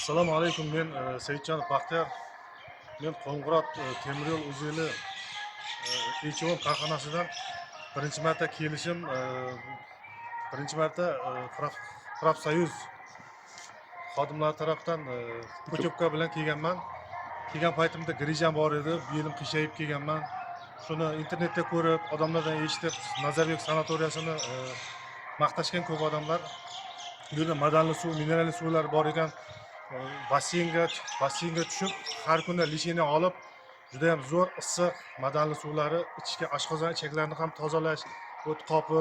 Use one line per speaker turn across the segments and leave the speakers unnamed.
Assalomu alaykum. Men Saidjonov Baxtiyor. Men Qo'ng'irot temir yo'l uzeli Echevon korxonasidan birinchi marta kelishim, birinchi marta Profsoyuz xodimlari tarafdan putyovka bilan kelganman. Kelgan paytimda grijam bor edi, belim qiyshayib kelganman. Shuni internetda ko'rib, odamlardan eshitib, Nazarbek sanatoriyasini maqtashgan ko'p odamlar. Bu yerda madanli suv, mineralli suvlar bor ekan. Basseynga tushib, har kuni lishini olib, juda ham zo'r issiq madanli suvlari ichishga, oshqozon ichaklarini ham tozalash, o't qopi,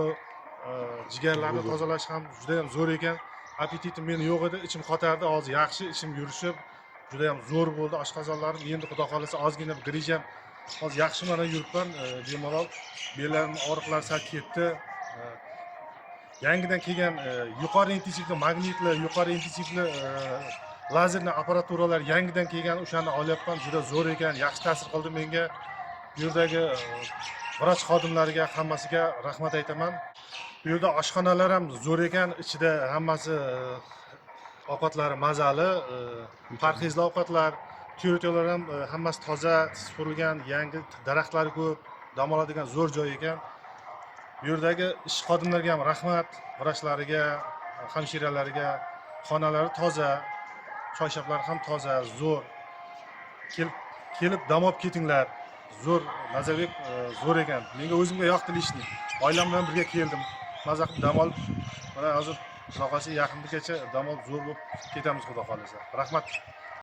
jigarlarni tozalash ham juda ham zo'r ekan. Appetitim men yo'q edi, ichim qotardi, hozir yaxshi, ichim yurishib, juda ham zo'r bo'ldi oshqozonlarim. Endi xudo xolasa ozgina grijam hozir yaxshi mana yuribman, bemalol bellarim og'riqlari sal ketdi. Yangidan kelgan yuqori intensivli magnitli, yuqori intensivli lazerli apparaturalar yangidan kelgan, o'shani olyapman. Juda zo'r ekan, yaxshi ta'sir qildi menga. Bu yerdagi vrach xodimlariga hammasiga rahmat aytaman. Bu yerda oshxonalar ham zo'r ekan, ichida hammasi ovqatlari mazali, parhezli ovqatlar, tyuryolar ham hammasi toza, supurilgan, yangi daraxtlar ko'p, dam oladigan zo'r joy ekan. Bu yerdagi ish xodimlariga ham rahmat, vrachlariga, hamshiralariga. Xonalari toza, choyshablar ham toza, zo'r. Kelib dam olib ketinglar. Zo'r, Nazarbek zo'r ekan. Menga o'zimga yoqdi ishni. Oilam bilan birga keldim. Maza qilib dam olib, mana hozir xudo xolasa yaqingacha dam olib zo'r bo'lib ketamiz xudo xolasa. Rahmat.